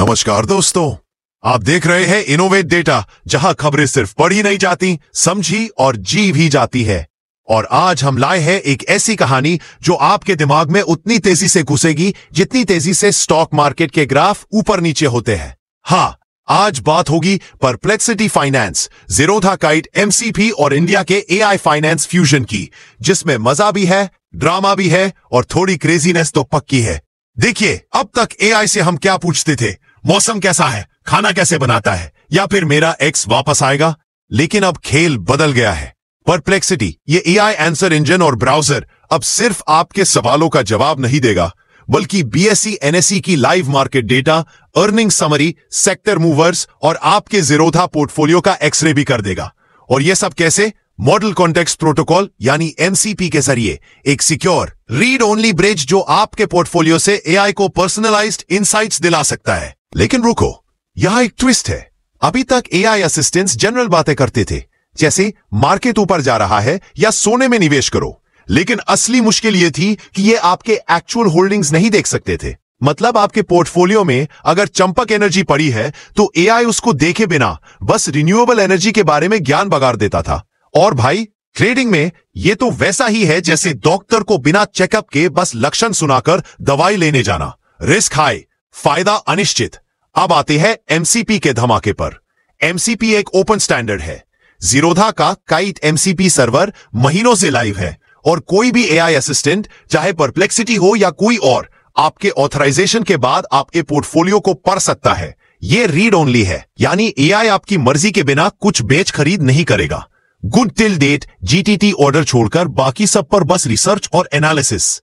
नमस्कार दोस्तों, आप देख रहे हैं इनोवेट डेटा, जहां खबरें सिर्फ पढ़ी नहीं जाती, समझी और जी भी जाती है। और आज हम लाए हैं एक ऐसी कहानी जो आपके दिमाग में उतनी तेजी से घुसेगी जितनी तेजी से स्टॉक मार्केट के ग्राफ ऊपर नीचे होते हैं। हाँ, आज बात होगी perplexity finance, Zerodha kite, MCP और इंडिया के एआई फाइनेंस फ्यूजन की, जिसमें मजा भी है, ड्रामा भी है और थोड़ी क्रेजीनेस तो पक्की है। देखिए, अब तक एआई से हम क्या पूछते थे, मौसम कैसा है, खाना कैसे बनाता है, या फिर मेरा एक्स वापस आएगा। लेकिन अब खेल बदल गया है। परप्लेक्सिटी, ये एआई आंसर इंजन और ब्राउजर अब सिर्फ आपके सवालों का जवाब नहीं देगा, बल्कि बीएसई एनएसई की live market data, earning summary, sector movers और आपके ज़ीरोधा पोर्टफोलियो का एक्सरे भी कर देगा। और ये सब कैसे? मॉडल कॉन्टेक्स्ट प्रोटोकॉल यानी एमसीपी के जरिए, एक सिक्योर रीड ओनली ब्रिज जो आपके पोर्टफोलियो से एआई को पर्सनलाइज्ड इनसाइट्स दिला सकता है। लेकिन रुको, यहां एक ट्विस्ट है। अभी तक एआई असिस्टेंट्स जनरल बातें करते थे, जैसे मार्केट ऊपर जा रहा है या सोने में निवेश करो। लेकिन असली मुश्किल यह थी कि ये आपके एक्चुअल होल्डिंग्स नहीं देख सकते थे। मतलब आपके पोर्टफोलियो में अगर चंपक एनर्जी पड़ी है तो एआई उसको देखे बिना बस रिन्यूएबल एनर्जी के बारे में ज्ञान बगाड़ देता था। और भाई, ट्रेडिंग में ये तो वैसा ही है जैसे डॉक्टर को बिना चेकअप के बस लक्षण सुनाकर दवाई लेने जाना। रिस्क हाई, फायदा अनिश्चित। अब आते हैं एमसीपी के धमाके पर। एमसीपी एक ओपन स्टैंडर्ड है। ज़ीरोधा का काइट एमसीपी सर्वर महीनों से लाइव है और कोई भी एआई असिस्टेंट, चाहे परप्लेक्सिटी हो या कोई और, आपके ऑथराइजेशन के बाद आपके पोर्टफोलियो को पढ़ सकता है। यह रीड ओनली है, यानी एआई आपकी मर्जी के बिना कुछ बेच खरीद नहीं करेगा। Good till date GTT order छोड़कर बाकी सब पर बस रिसर्च और एनालिसिस।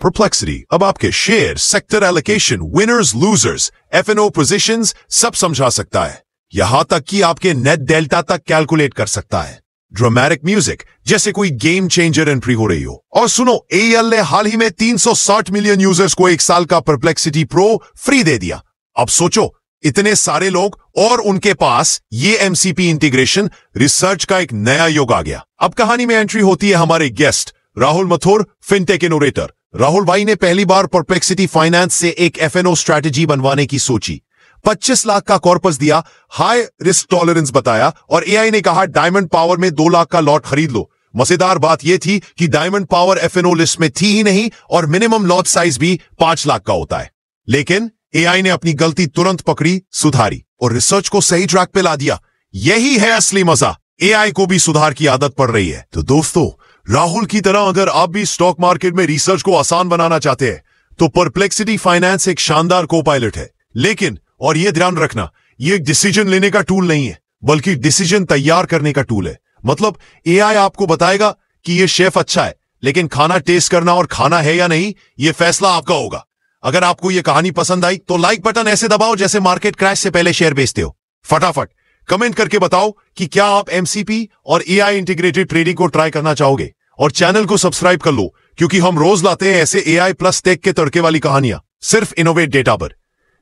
परप्लेक्सिटी अब आपके share, sector allocation, winners, losers, FNO positions सब समझा सकता है। यहां तक कि आपके नेट डेल्टा तक कैलकुलेट कर सकता है। ड्रामेटिक म्यूजिक, जैसे कोई गेम चेंजर एंट्री हो रही हो। और सुनो, एएल ने हाल ही में 360 मिलियन यूजर्स को 1 साल का परप्लेक्सिटी प्रो फ्री दे दिया। अब सोचो, इतने सारे लोग और उनके पास ये एमसीपी इंटीग्रेशन, रिसर्च का एक नया युग आ गया। अब कहानी में एंट्री होती है हमारे guest Rahul Mathur, fintech innovator. Rahul भाई ने पहली बार परप्लेक्सिटी फाइनेंस से एक एफएनओ स्ट्रैटेजी बनवाने की सोची। 25 लाख का कॉर्पस दिया, हाई रिस्क टॉलरेंस बताया और एआई ने कहा डायमंड पावर में 2 लाख का लॉट खरीद लो। मजेदार बात यह थी कि डायमंड पावर एफएनओ लिस्ट में थी ही नहीं और मिनिमम लॉट साइज भी 5 लाख का होता है। लेकिन एआई ने अपनी गलती तुरंत पकड़ी, सुधारी और रिसर्च को सही ट्रैक पे ला दिया। यही है असली मजा। एआई को भी सुधार की आदत पड़ रही है। तो दोस्तों, राहुल की तरह अगर आप भी स्टॉक मार्केट में रिसर्च को आसान बनाना चाहते हैं तो परप्लेक्सिटी फाइनेंस एक शानदार को पायलट है। लेकिन, और यह ध्यान रखना, यह डिसीजन लेने का टूल नहीं है, बल्कि डिसीजन तैयार करने का टूल है। मतलब एआई आपको बताएगा कि यह शेफ अच्छा है, लेकिन खाना टेस्ट करना और खाना है या नहीं, यह फैसला आपका होगा। अगर आपको यह कहानी पसंद आई तो लाइक बटन ऐसे दबाओ जैसे मार्केट क्रैश से पहले शेयर बेचते हो। फटाफट कमेंट करके बताओ कि क्या आप एमसीपी और एआई इंटीग्रेटेड ट्रेडिंग को ट्राई करना चाहोगे। और चैनल को सब्सक्राइब कर लो, क्योंकि हम रोज लाते हैं ऐसे एआई प्लस टेक के तड़के वाली कहानियां सिर्फ इनोवेट डेटा पर।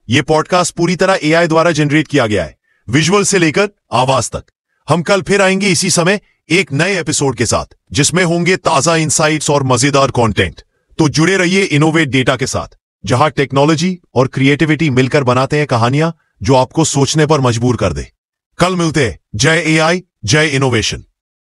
यह पॉडकास्ट पूरी तरह एआई द्वारा जनरेट किया गया है, विजुअल से लेकर आवाज तक। हम कल फिर आएंगे इसी समय एक नए एपिसोड के साथ, जिसमें होंगे ताजा इंसाइट्स और मजेदार कंटेंट। तो जुड़े रहिए इनोवेट डेटा के साथ, जहां टेक्नोलॉजी और क्रिएटिविटी मिलकर बनाते हैं कहानियां जो आपको सोचने पर मजबूर कर दे। कल मिलते हैं। जय एआई, जय इनोवेशन।